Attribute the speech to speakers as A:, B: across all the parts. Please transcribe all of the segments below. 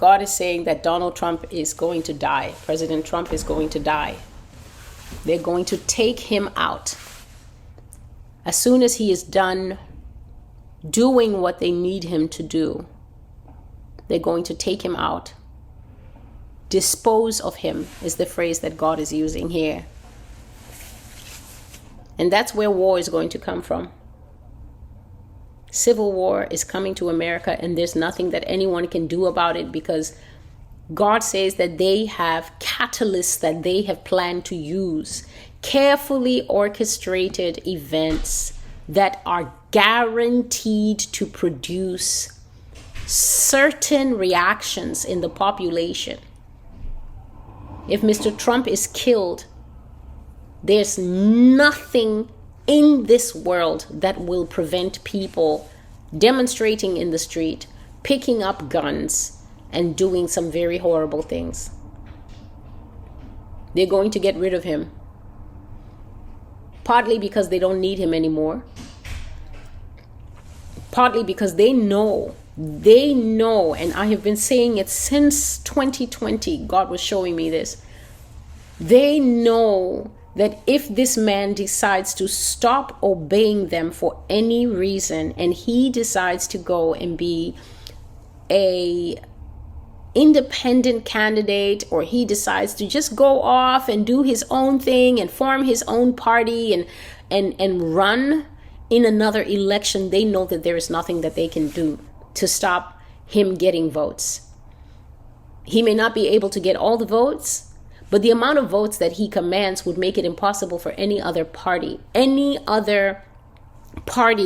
A: God is saying that Donald Trump is going to die. President Trump is going to die. They're going to take him out. As soon as he is done doing what they need him to do, they're going to take him out. Dispose of him is the phrase that God is using here. And that's where war is going to come from. Civil war is coming to America, and there's nothing that anyone can do about it, because God says that they have catalysts that they have planned to use, carefully orchestrated events that are guaranteed to produce certain reactions in the population. If Mr. Trump is killed, there's nothing in this world that will prevent people demonstrating in the street, picking up guns, and doing some very horrible things. They're going to get rid of him. Partly because they don't need him anymore. Partly because they know, and I have been saying it since 2020, God was showing me this. They know that if this man decides to stop obeying them for any reason, and he decides to go and be a independent candidate, or he decides to just go off and do his own thing and form his own party and run in another election, they know that there is nothing that they can do to stop him getting votes. He may not be able to get all the votes, but the amount of votes that he commands would make it impossible for any other party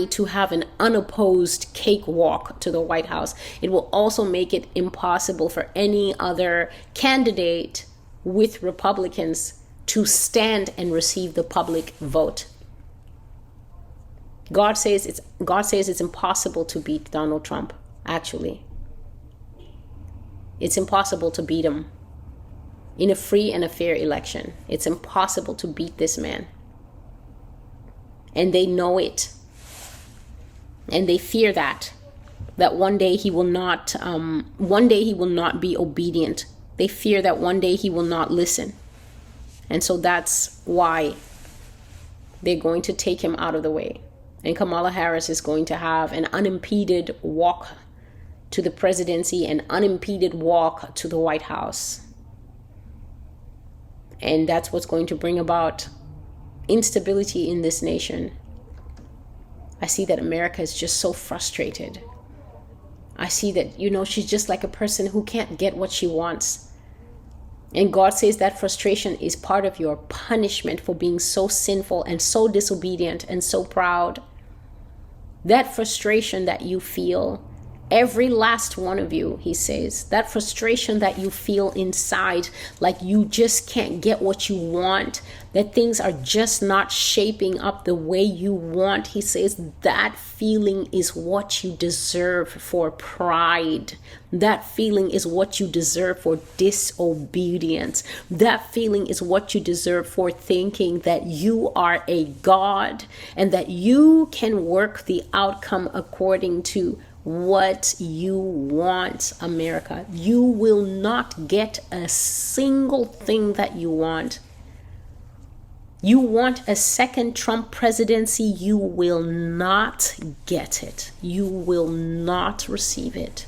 A: to have an unopposed cakewalk to the White House. It will also make it impossible for any other candidate with Republicans to stand and receive the public vote. God says it's impossible to beat Donald Trump, actually. It's impossible to beat him. In a free and a fair election, it's impossible to beat this man. And they know it. And they fear that one day he will not be obedient. They fear that one day he will not listen. And so that's why they're going to take him out of the way. And Kamala Harris is going to have an unimpeded walk to the presidency, an unimpeded walk to the White House. And that's what's going to bring about instability in this nation. I see that America is just so frustrated. I see that, she's just like a person who can't get what she wants. And God says that frustration is part of your punishment for being so sinful and so disobedient and so proud. That frustration that you feel, every last one of you, he says, that frustration that you feel inside, like you just can't get what you want, that things are just not shaping up the way you want, he says, that feeling is what you deserve for pride. That feeling is what you deserve for disobedience. That feeling is what you deserve for thinking that you are a God and that you can work the outcome according to what you want, America. You will not get a single thing that you want. You want a second Trump presidency, you will not get it. You will not receive it.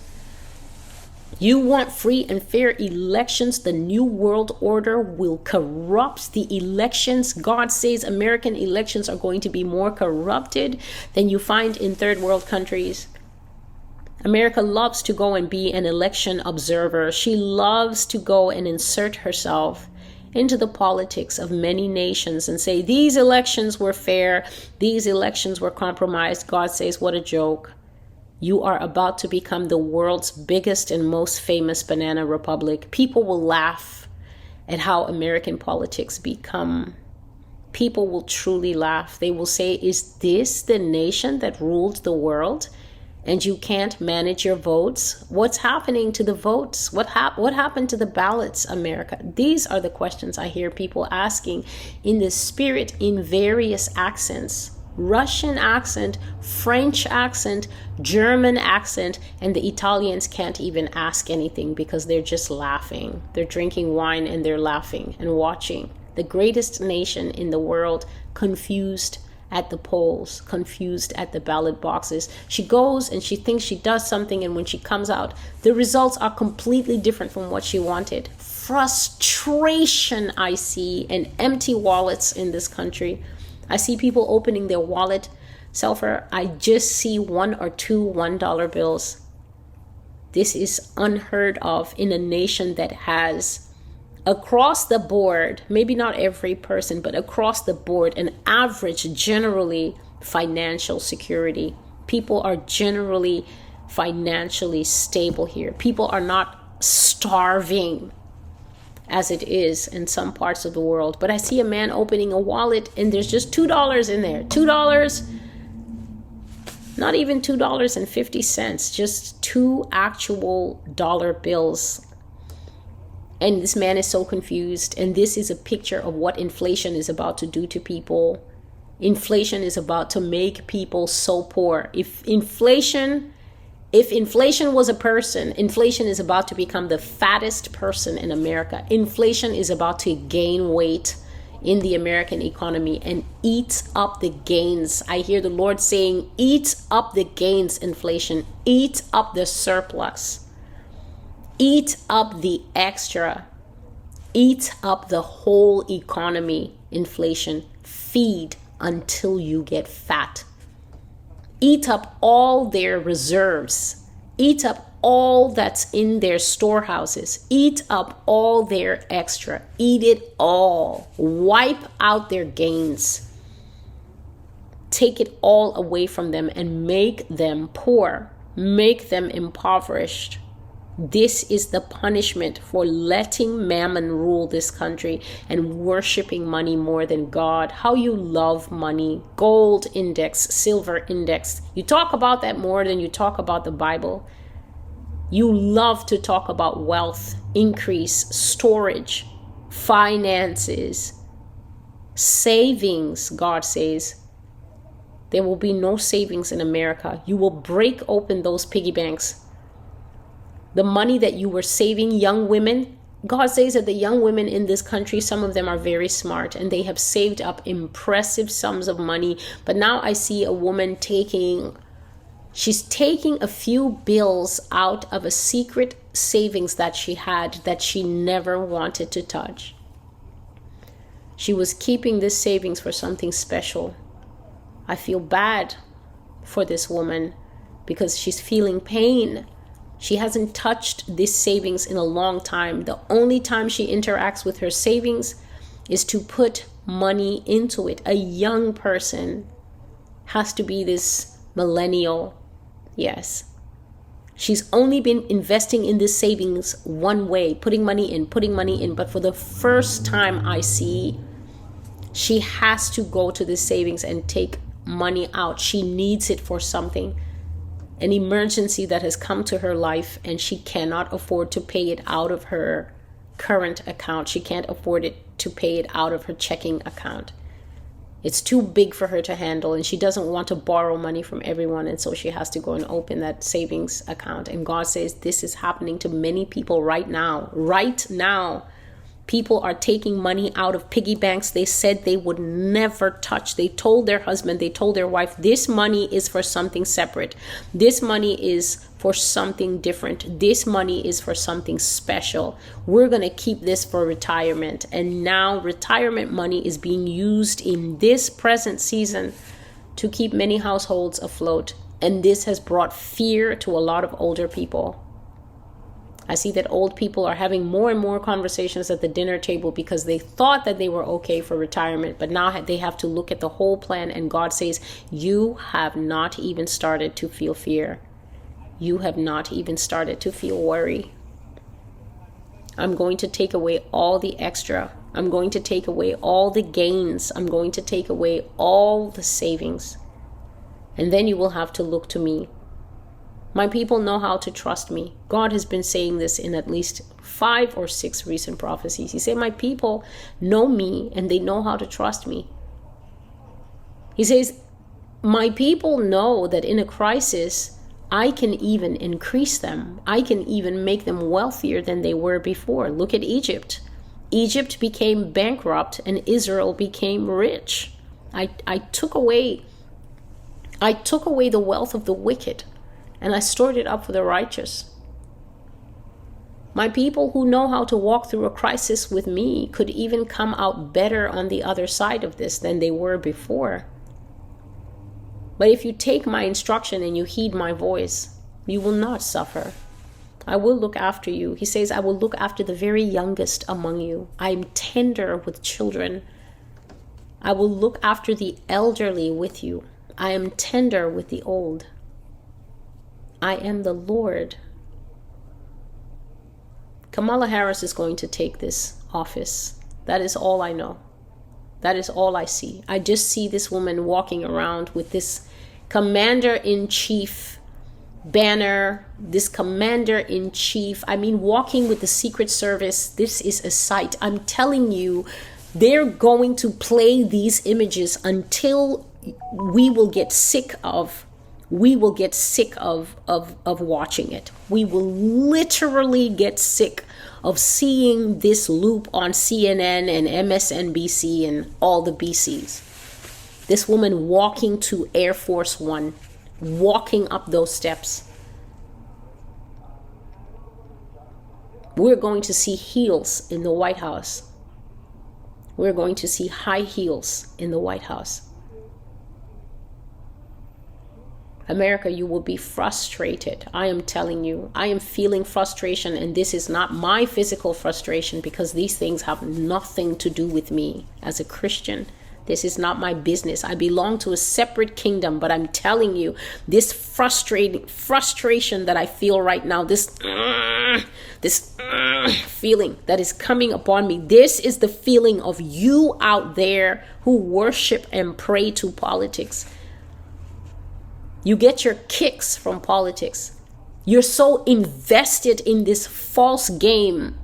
A: You want free and fair elections. The New World Order will corrupt the elections. God says American elections are going to be more corrupted than you find in third world countries. America loves to go and be an election observer. She loves to go and insert herself into the politics of many nations and say, these elections were fair, these elections were compromised. God says, what a joke. You are about to become the world's biggest and most famous banana republic. People will laugh at how American politics become. People will truly laugh. They will say, is this the nation that ruled the world? And you can't manage your votes? What's happening to the votes? What happened to the ballots, America? These are the questions I hear people asking in the spirit in various accents. Russian accent, French accent, German accent, and the Italians can't even ask anything because they're just laughing. They're drinking wine and they're laughing and watching. The greatest nation in the world, confused at the polls, confused at the ballot boxes. She goes and she thinks she does something, and when she comes out, the results are completely different from what she wanted. Frustration I see, and empty wallets in this country. I see people opening their wallet. Selfer, I just see one or two $1 bills. This is unheard of in a nation that has, across the board, maybe not every person, but across the board, an average, generally, financial security. People are generally financially stable here. People are not starving as it is in some parts of the world. But I see a man opening a wallet and there's just $2 in there. $2, not even $2.50, just two actual dollar bills. And this man is so confused. And this is a picture of what inflation is about to do to people. Inflation is about to make people so poor. If inflation was a person, inflation is about to become the fattest person in America. Inflation is about to gain weight in the American economy and eat up the gains. I hear the Lord saying, eat up the gains, inflation. Eat up the surplus. Eat up the extra. Eat up the whole economy, inflation. Feed until you get fat. Eat up all their reserves. Eat up all that's in their storehouses. Eat up all their extra. Eat it all. Wipe out their gains. Take it all away from them and make them poor. Make them impoverished. This is the punishment for letting mammon rule this country and worshiping money more than God. How you love money. Gold index, silver index. You talk about that more than you talk about the Bible. You love to talk about wealth, increase, storage, finances, savings. God says there will be no savings in America. You will break open those piggy banks. The money that you were saving, young women, God says that the young women in this country, some of them are very smart and they have saved up impressive sums of money. But now I see a woman she's taking a few bills out of a secret savings that she had that she never wanted to touch. She was keeping this savings for something special. I feel bad for this woman because she's feeling pain. She hasn't touched this savings in a long time. The only time she interacts with her savings is to put money into it. A young person has to be this millennial. Yes. She's only been investing in this savings one way, putting money in. But for the first time I see, she has to go to this savings and take money out. She needs it for something. An emergency that has come to her life and she cannot afford to pay it out of her current account. She can't afford it to pay it out of her checking account. It's too big for her to handle and she doesn't want to borrow money from everyone, and so she has to go and open that savings account. And God says this is happening to many people right now. Right now. People are taking money out of piggy banks they said they would never touch. They told their husband, they told their wife, this money is for something separate. This money is for something different. This money is for something special. We're going to keep this for retirement. And now retirement money is being used in this present season to keep many households afloat. And this has brought fear to a lot of older people. I see that old people are having more and more conversations at the dinner table because they thought that they were okay for retirement, but now they have to look at the whole plan. And God says, you have not even started to feel fear. You have not even started to feel worry. I'm going to take away all the extra. I'm going to take away all the gains. I'm going to take away all the savings. And then you will have to look to me. My people know how to trust me. God has been saying this in at least 5 or 6 recent prophecies. He said, my people know me and they know how to trust me. He says, My people know that in a crisis, I can even increase them. I can even make them wealthier than they were before. Look at Egypt. Egypt became bankrupt and Israel became rich. I took away the wealth of the wicked and I stored it up for the righteous. My people who know how to walk through a crisis with me could even come out better on the other side of this than they were before. But if you take my instruction and you heed my voice, you will not suffer. I will look after you. He says, I will look after the very youngest among you. I am tender with children. I will look after the elderly with you. I am tender with the old. I am the Lord. Kamala Harris is going to take this office. That is all I know. That is all I see. I just see this woman walking around with this commander-in-chief banner, this commander-in-chief. I mean, walking with the Secret Service. This is a sight. I'm telling you, they're going to play these images until we will get sick of watching it. We will literally get sick of seeing this loop on CNN and MSNBC and all the BCs. This woman walking to Air Force One, walking up those steps. We're going to see heels in the White House. We're going to see high heels in the White House. America, you will be frustrated. I am telling you, I am feeling frustration, and this is not my physical frustration because these things have nothing to do with me as a Christian. This is not my business. I belong to a separate kingdom, but I'm telling you, this frustration that I feel right now, this feeling that is coming upon me, this is the feeling of you out there who worship and pray to politics. You get your kicks from politics. You're so invested in this false game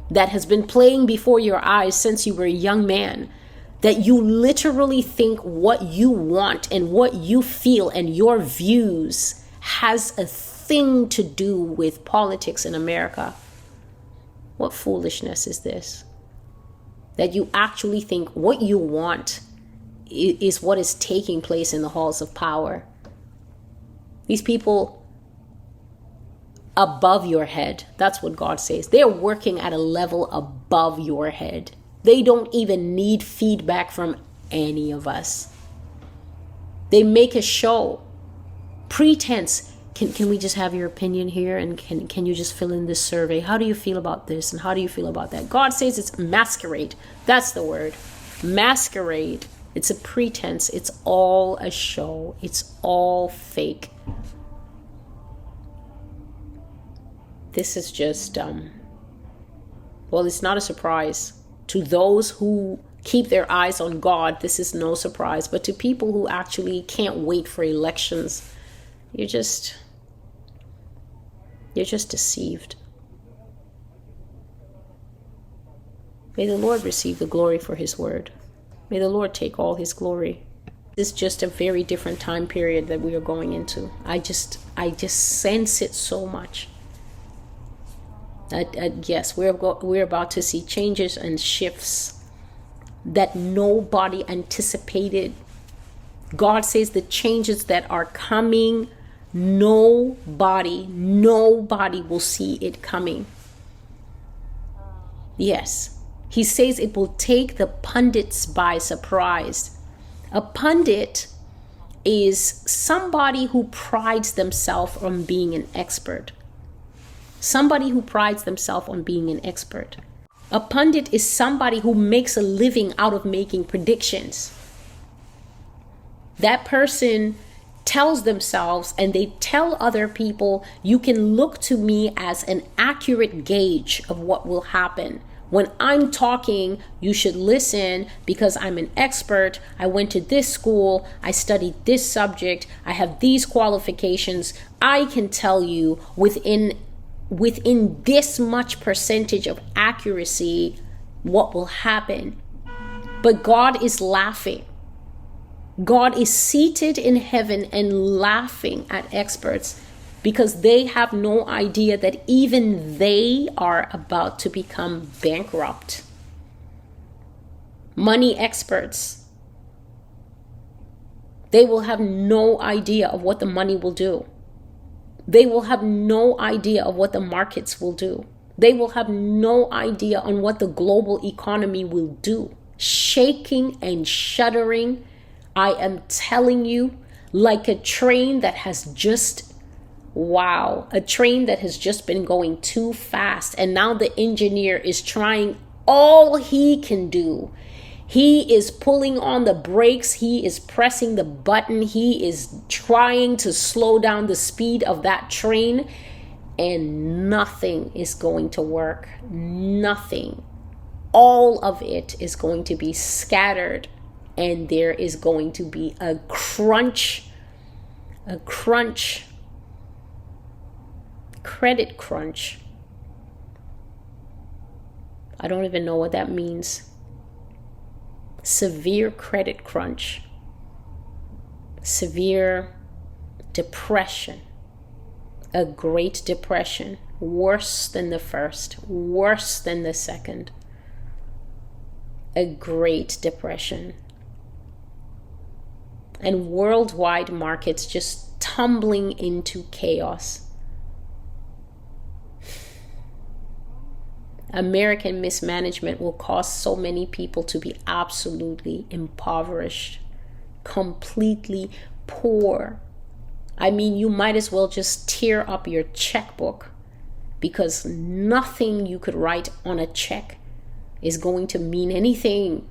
A: that has been playing before your eyes since you were a young man that you literally think what you want and what you feel and your views has a thing to do with politics in America. What foolishness is this? That you actually think what you want is what is taking place in the halls of power. These people above your head, that's what God says. They're working at a level above your head. They don't even need feedback from any of us. They make a show. Pretense. Can we just have your opinion here? And can you just fill in this survey? How do you feel about this? And how do you feel about that? God says it's masquerade. That's the word. Masquerade. It's a pretense. It's all a show. It's all fake. This is just, well, it's not a surprise. To those who keep their eyes on God, this is no surprise. But to people who actually can't wait for elections, you're just deceived. May the Lord receive the glory for his word. May the Lord take all his glory. This is just a very different time period that we are going into. I just sense it so much. Yes, we're about to see changes and shifts that nobody anticipated. God says the changes that are coming, nobody will see it coming. Yes, he says it will take the pundits by surprise. A pundit is somebody who prides themselves on being an expert. Somebody who prides themselves on being an expert. A pundit is somebody who makes a living out of making predictions. That person tells themselves and they tell other people, you can look to me as an accurate gauge of what will happen. When I'm talking, you should listen because I'm an expert. I went to this school. I studied this subject. I have these qualifications. I can tell you within this much percentage of accuracy what will happen. But God is laughing. God is seated in heaven and laughing at experts because they have no idea that even they are about to become bankrupt. Money experts, they will have no idea of what the money will do. They will have no idea of what the markets will do. They will have no idea on what the global economy will do. Shaking and shuddering, I am telling you, like a train that has just, a train that has just been going too fast. And now the engineer is trying all he can do. He is pulling on the brakes. He is pressing the button. He is trying to slow down the speed of that train. And nothing is going to work. Nothing. All of it is going to be scattered. And there is going to be a crunch. Credit crunch. I don't even know what that means. Severe credit crunch. Severe depression. A Great Depression. Worse than the first. Worse than the second. A Great Depression. And worldwide markets just tumbling into chaos. American mismanagement will cause so many people to be absolutely impoverished, completely poor. I mean, you might as well just tear up your checkbook because nothing you could write on a check is going to mean anything.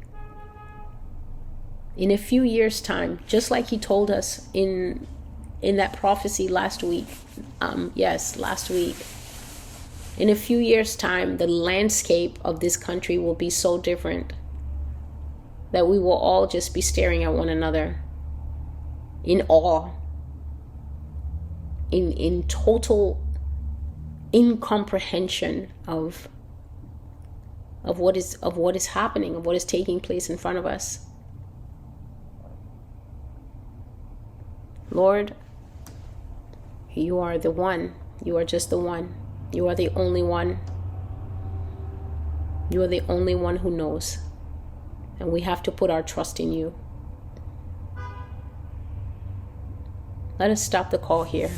A: In a few years' time, just like he told us in that prophecy last week, last week, in a few years' time, the landscape of this country will be so different that we will all just be staring at one another in awe, in total incomprehension of what is happening, of what is taking place in front of us. Lord, you are the one. You are just the one. You are the only one. You are the only one who knows. And we have to put our trust in you. Let us stop the call here.